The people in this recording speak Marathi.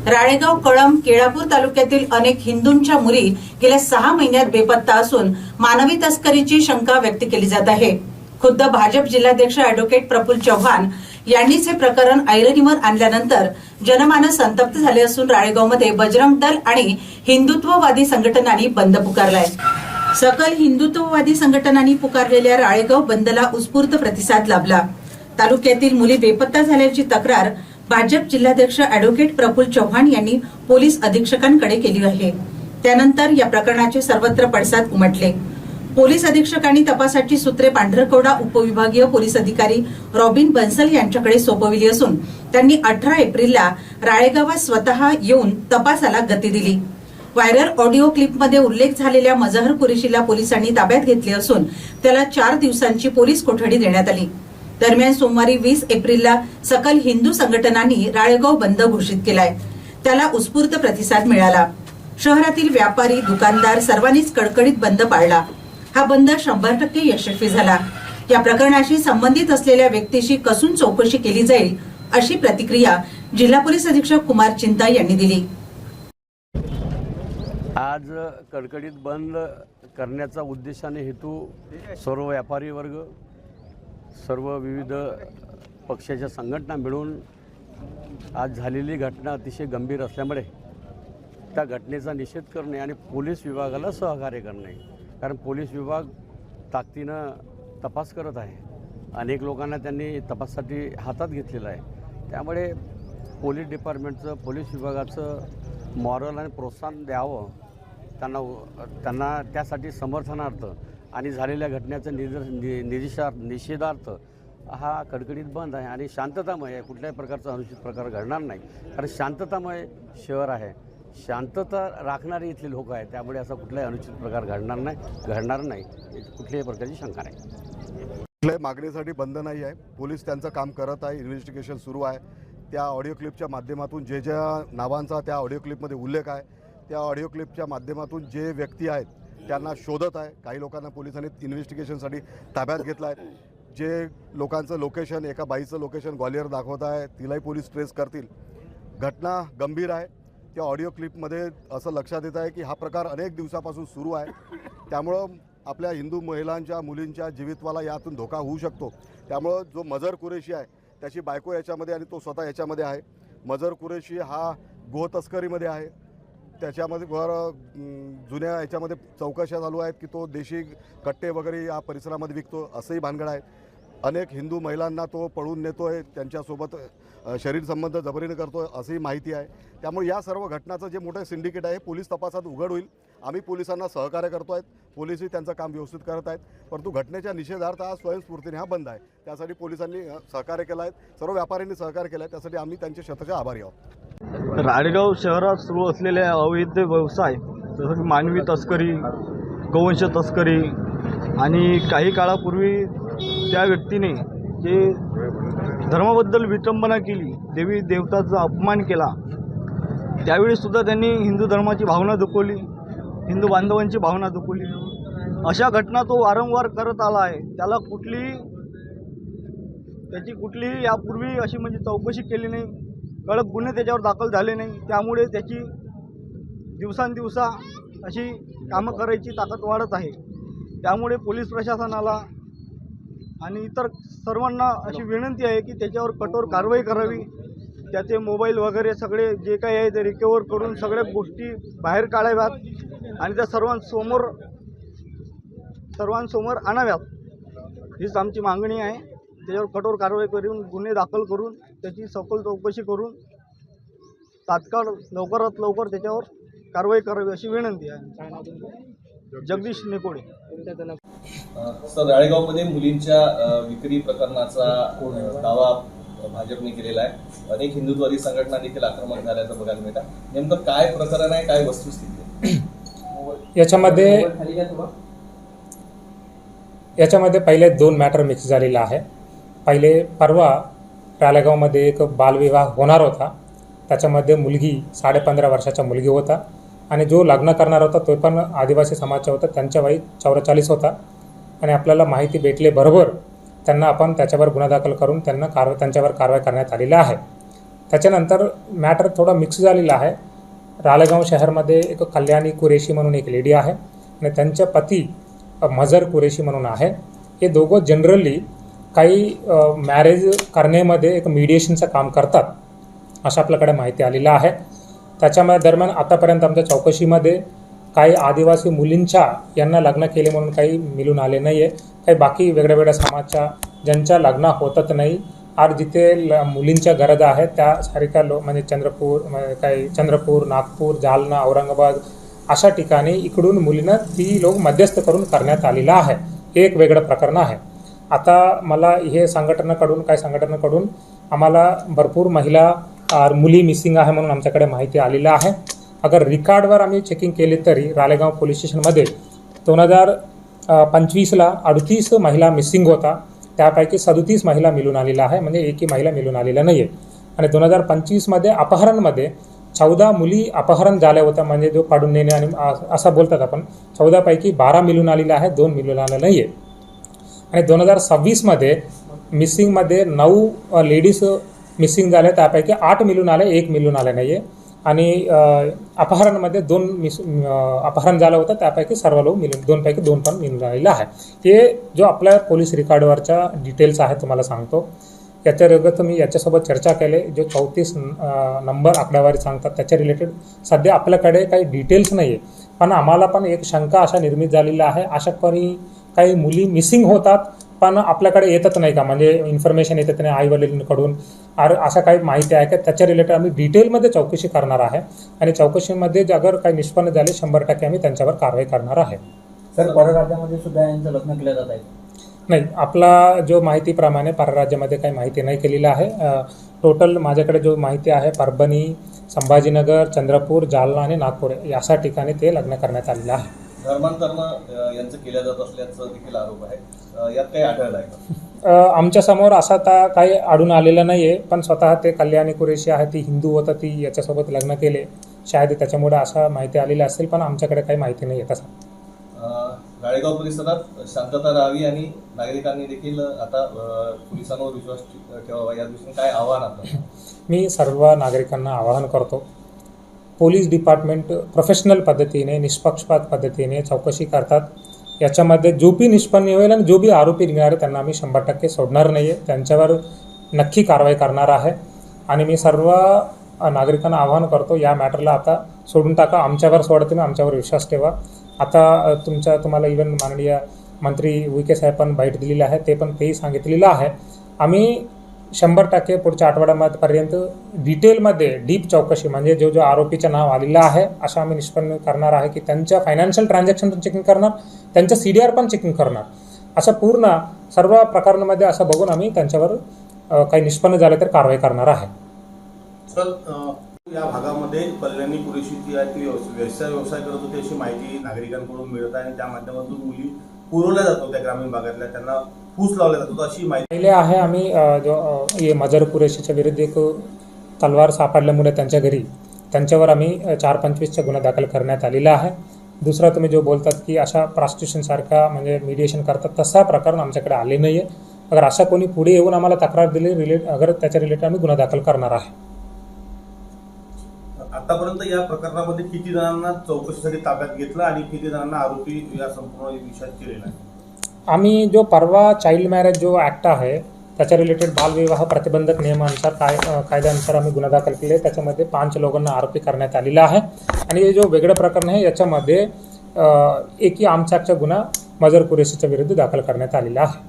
राळेगाव, कळंब, केळापूर तालुक्यातील अनेक हिंदूंच्या मुली गेल्या 6 महिन्यात बेपत्ता असून मानवी तस्करीची शंका व्यक्त केली जात आहे। खुद्द भाजप जिल्हाध्यक्ष ॲडव्होकेट प्रफुल्ल चव्हाण यांनीच हे प्रकरण ऐरणीवर आणल्यानंतर जनमानस संतप्त झाले असून राळेगावमध्ये बजरंग दल आणि हिंदुत्ववादी संघटनांनी बंद पुकारलाय। सकल हिंदुत्ववादी संघटनांनी पुकारलेल्या राळेगाव बंदला उत्स्फूर्त प्रतिसाद लाभला। तालुक्यातील मुली बेपत्ता झाल्याची तक्रार भाजप जिल्हाध्यक्ष ॲडव्होकेट प्रफुल्ल चव्हाण यांनी पोलीस अधीक्षकांकडे केली आहे। त्यानंतर या प्रकरणाचे सर्वत्र पडसाद उमटले। पोलीस अधीक्षकांनी तपासाची सूत्रे पांढरकवडा उपविभागीय पोलीस अधिकारी रॉबिन बन्सल यांच्याकडे सोपविली असून त्यांनी 18 एप्रिलला राळेगावात स्वतः येऊन तपासाला गती दिली। व्हायरल ऑडिओ क्लिपमध्ये उल्लेख झालेल्या मजहर कुरेशीला पोलिसांनी ताब्यात घेतले असून त्याला 4 दिवसांची पोलीस कोठडी देण्यात आली। दरम्यान सोमवारी 20 एप्रिलला सकल हिंदू संघटनांनी राळेगाव बंद घोषित केलाय। त्याला उत्स्फूर्त प्रतिसाद मिळाला। शहरातील व्यापारी, दुकानदार सर्वांनीच कडकडीत बंद पाळला। हा बंद 100% यशस्वी झाला। या प्रकरणाशी संबंधित असलेल्या व्यक्तीशी कसून चौकशी केली जाईल अशी प्रतिक्रिया जिल्हा पोलीस अधीक्षक कुमार चिंता यांनी दिली। आज कडकडीत बंद करण्याचा उद्देशाने हेतू सर्व व्यापारी वर्ग, सर्व विविध पक्षाच्या संघटना मिळून आज झालेली घटना अतिशय गंभीर असल्यामुळे त्या घटनेचा निषेध करणे आणि पोलीस विभागाला सहकार्य करणे, कारण पोलीस विभाग ताकदीनं तपास करत आहे। अनेक लोकांना त्यांनी तपासासाठी हातात घेतलेलं आहे। त्यामुळे पोलीस डिपार्टमेंटचं, पोलीस विभागाचं मॉरल आणि प्रोत्साहन द्यावं त्यांना त्यासाठी समर्थनार्थ आणि झालेल्या घटनेचं निषेधार्थ हा कडकडीत बंद आहे आणि शांततामय आहे। कुठल्याही प्रकारचा अनुचित प्रकार घडणार नाही, कारण शांततामय शहर आहे, शांतता राखणारे इथले लोक आहेत। त्यामुळे असा कुठलाही अनुचित प्रकार घडणार नाही, कुठल्याही प्रकारची शंका नाही। कुठल्याही मागणीसाठी बंद नाही आहे। पोलीस त्यांचं काम करत आहे, इन्व्हेस्टिगेशन सुरू आहे। त्या ऑडिओ क्लिपच्या माध्यमातून जे ज्या नावांचा त्या ऑडिओ क्लिपमध्ये उल्लेख आहे, त्या ऑडिओ क्लिपच्या माध्यमातून जे व्यक्ती आहेत त्यांना शोधत आहे। काही लोकांना पोलिसांनी इन्व्हेस्टिगेशनसाठी ताब्यात घेतलं आहे। जे लोकांचं लोकेशन, एका बाईचं लोकेशन ग्वालियर दाखवत आहे, तिलाही पोलीस ट्रेस करतील। घटना गंभीर आहे। त्या ऑडिओ क्लिपमध्ये असं लक्षात येत आहे की हा प्रकार अनेक दिवसापासून सुरू आहे। त्यामुळं आपल्या हिंदू महिलांच्या, मुलींच्या जीवितवाला यातून धोका होऊ शकतो। त्यामुळं जो मजहर कुरेशी आहे त्याची बायको याच्यामध्ये आणि तो स्वतः याच्यामध्ये आहे। मजहर कुरेशी हा गोह तस्करीमध्ये आहे। त्याच्यामध्ये जुन्या याच्यामध्ये चौकशा चालू आहेत की तो देशी कट्टे वगैरे या परिसरामध्ये विकतो, असंही भानगड आहे। अनेक हिंदू महिलांना तो पळून नेतोय, त्यांच्यासोबत शरीर संबंध जबरीने करतोय अशी माहिती आहे। त्यामुळे या सर्व घटनाचं जे मोठं सिंडिकेट आहे पोलीस तपासात उघड होईल। आम्ही पोलिसांना सहकार्य करतो आहेत, पोलीसही त्यांचं काम व्यवस्थित करत आहेत, परंतु घटनेच्या निषेधार्थ हा स्वयंस्फूर्तीने हा बंद आहे। त्यासाठी पोलिसांनी सहकार्य केलं आहे, सर्व व्यापाऱ्यांनी सहकार्य केलं आहे, त्यासाठी आम्ही त्यांचे शतशः आभारी आहोत। राळेगाव शहरात सुरू असलेल्या अवैध व्यवसाय जसं की मानवी तस्करी, गोवंश तस्करी आणि काही काळापूर्वी त्या व्यक्तीने जे धर्माबद्दल विटंबना केली, देवी देवताचा अपमान केला, त्यावेळीसुद्धा त्यांनी हिंदू धर्माची भावना दुखवली, हिंदू बांधवांची भावना दुखवली। अशा घटना तो वारंवार करत आला आहे। त्याची कुठलीही यापूर्वी अशी म्हणजे चौकशी केली नाही, कडक गुन्हे त्याच्यावर दाखल झाले नाही। त्यामुळे त्याची दिवसांदिवसा अशी कामं करायची ताकद वाढत आहे। त्यामुळे पोलीस प्रशासनाला आणि इतर सर्वांना अशी विनंती आहे की त्याच्यावर कठोर कारवाई करावी। त्याचे मोबाईल वगैरे सगळे जे काही आहे ते रिकवर करून सगळ्या गोष्टी बाहेर काढाव्यात आणि त्या सर्वांसमोर आणाव्यात, हीच आमची मागणी आहे। त्याच्यावर कठोर कारवाई करून गुन्हे दाखल करून त्याची सखोल चौकशी करून तात्काळ लवकरात लवकर त्याच्यावर कारवाई करावी अशी विनंती आहे। जगदीश नेकोडे। सर, राळेगावमध्ये मुलींच्या विक्री प्रकरणाचा दावा भाजपने केलेला आहे। अनेक हिंदुत्ववादी संघटना देखील आक्रमक झाल्याचं बघायला मिळतं। नेमकं काय प्रकरण आहे, काय वस्तुस्थिती आहे याच्यामध्ये पहिले 2 मॅटर मिक्स झालेला आहे। पहिले परवा राळेगावमध्ये एक बालविवाह होणार होता। त्याच्यामध्ये मुलगी 15.5 वर्षाचा मुलगी होता आणि जो लग्न करणार होता तो पण आदिवासी समाजाचा होता। त्यांच्या वय 44 होता आणि आपल्याला माहिती भेटले बरोबर त्यांना आपण त्याच्यावर गुन्हा दाखल करून त्यांच्यावर कारवाई करण्यात आलेली आहे। त्याच्यानंतर मॅटर थोडा मिक्स झालेला आहे. रालेगाव शहरामध्ये एक कल्याणी कुरेशी म्हणून एक लेडी आहे आणि त्यांच्या पती मजर कुरेशी म्हणून आहे. हे दोघं जनरली काही मॅरेज करण्यामध्ये एक मीडिएशनचं काम करतात असं आपल्याकडे माहिती आलेलं आहे. त्याच्यामध्ये दरम्यान आतापर्यंत आमच्या चौकशीमध्ये काही आदिवासी मुलींच्या यांना लग्न केले म्हणून काही मिळून आले नाही आहे. काही बाकी वेगळ्या वेगळ्या समाजच्या ज्यांच्या लग्न होतच नाही आणि जिथे मुलींच्या गरज आहेत त्यासारख्या म्हणजे चंद्रपूर, नागपूर, जालना, औरंगाबाद अशा ठिकाणी इकडून मुलींना ती लोक मध्यस्थ करून करण्यात आलेलं आहे. हे एक वेगळं प्रकरण आहे. आता मला हे संघटनाकडून आम्हाला भरपूर महिला मुली मिसिंग आहे म्हणून आमच्याकडे माहिती आलेलं आहे. अगर रिकॉर्डवर आम्ही चेकिंग केली तरी रालेगाव पोलीस स्टेशनमध्ये 2025ला 38 महिला मिसिंग होता. त्यापैकी 37 महिला मिळून आलेल्या आहे, म्हणजे एकही महिला मिळून आलेला नाही आहे. आणि 2025मध्ये अपहरणमध्ये 14 मुली अपहरण झाल्या होत्या, म्हणजे जो पाडून नेणे आणि असं बोलतात आपण. 14 पैकी 12 मिळून आलेल्या आहे, 2 मिळून आलेलं नाही आहे. आणि 2026मध्ये मिसिंगमध्ये 9 लेडीज मिसिंग झाल्या, त्यापैकी 8 मिळून आले, 1 मिळून आले नाही आहे. आणि अपहरणमध्ये 2 अपहरण झालं होतं, त्यापैकी सर्व लोक मिळून 2 पैकी 2 पण मिळून राहिलेलं आहे. हे जो आपल्या पोलीस रेकॉर्डवरच्या डिटेल्स आहे तुम्हाला सांगतो. याच्या मी याच्यासोबत चर्चा केली. जो 34 नंबर आकडेवारी सांगतात त्याच्या रिलेटेड सध्या आपल्याकडे काही डिटेल्स नाही आहे, पण आम्हाला पण एक शंका अशा निर्मित झालेली आहे. अशा काही मुली मिसिंग होतात पण आपल्याकडे येतच नाही का, म्हणजे इन्फॉर्मेशन येतच नाही आईवडिलांकडून. अशा काही माहिती आहे का त्याच्या रिलेटेड आम्ही डिटेलमध्ये चौकशी करणार आहे. आणि चौकशीमध्ये अगर काही निष्पन्न झाले 100% आम्ही त्यांच्यावर कारवाई करणार आहे. सर, परराज्यामध्ये सुद्धा यांचं लग्न केलं जात आहे? नाही, आपला जो माहितीप्रमाणे परराज्यामध्ये काही माहिती नाही केलेलं आहे. टोटल माझ्याकडे जो माहिती आहे परभणी, संभाजीनगर, चंद्रपूर, जालना आणि नागपूर अशा ठिकाणी ते लग्न करण्यात आलेलं आहे. धर्मांतरण यांचं केलं जात असल्याचं देखील आरोप आहे. यात काही आढळलं आहे का? आमच्यासमोर असा तर काही आढळून आलेलं नाही आहे, पण स्वतः ते कल्याणी कुरेशी आहे, ती हिंदू होता, ती याच्यासोबत लग्न केले शायद त्याच्यामुळे असा माहिती आलेली असेल, पण आमच्याकडे काही माहिती नाही आहे तसं. राळेगाव परिसरात शांतता राहावी आणि नागरिकांनी देखील आता पोलिसांवर विश्वास ठेवावा या दृष्टीने काय आव्हान आता? मी सर्व नागरिकांना आवाहन करतो, पोलीस डिपार्टमेंट प्रोफेशनल पद्धतीने निष्पक्षपात पद्धतीने चौकशी करतात. याच्यामध्ये जो बी निष्पन्न होईल आणि जो बी आरोपी निघणार आहे त्यांना आम्ही 100% सोडणार नाही आहे, त्यांच्यावर नक्की कारवाई करणार आहे. आणि मी सर्व नागरिकांना आवाहन करतो, या मॅटरला आता सोडून टाका, आमच्यावर सोडा, तुम्ही आमच्यावर विश्वास ठेवा. आता तुम्हाला इव्हन माननीय मंत्री विके साहेब पण बाईट दिलेली आहे, ते पण तेही सांगितलेलं आहे. आम्ही 100% पुढच्या आठवड्यापर्यंत डिटेलमध्ये डीप चौकशी, म्हणजे जो आरोपीचं नाव आलेलं आहे अशा आम्ही निष्पन्न करणार आहे की त्यांच्या फायनान्शियल ट्रान्झॅक्शन पण चेकिंग करणार, त्यांचं CDR पण चेकिंग करणार. असं पूर्ण सर्व प्रकरणामध्ये असं बघून आम्ही त्यांच्यावर काही निष्पन्न झालं तर कारवाई करणार आहे. सर, या भागामध्ये कल्याणी कुरेशी जी आहे ती व्यवसाय करत होती अशी माहिती नागरिकांकडून मिळत आहे आणि त्या माध्यमातून मुली पुरवल्या जातो त्या ग्रामीण भागातल्या, त्यांना फूस लावल्या जातो अशी माहिती पहिले आहे. आम्ही जो मजर कुरेशीच्या विरुद्ध एक तलवार सापडल्यामुळे त्यांच्या घरी त्यांच्यावर आम्ही 425चा गुन्हा दाखल करण्यात आलेला आहे. दुसरा तुम्ही जो बोलतात की अशा प्रॉस्टिट्यूशनसारखा म्हणजे मीडिएशन करतात तसा प्रकरण आमच्याकडे आले नाही आहे. अगर अशा कोणी पुढे येऊन आम्हाला तक्रार दिली अगर त्याच्या रिलेटेड आम्ही गुन्हा दाखल करणार आहे. आतापर्यंत या प्रकरणामध्ये किती जणांना चौकशीसाठी ताब्यात घेतलं आणि किती जणांना आरोपी या संपूर्ण विषयात केलेला आहे? आम्ही जो परवा चाइल्ड मॅरेज जो ॲक्ट आहे त्याच्या रिलेटेड बालविवाह प्रतिबंधक नियमानुसार कायद्यानुसार आम्ही गुन्हा दाखल केले. त्याच्यामध्ये 5 लोकांना आरोपी करण्यात आलेला आहे. आणि हे जो वेगळं प्रकरण आहे याच्यामध्ये एकही आमचाचा गुन्हा मजर कुरेशीच्या विरुद्ध दाखल करण्यात आलेला आहे.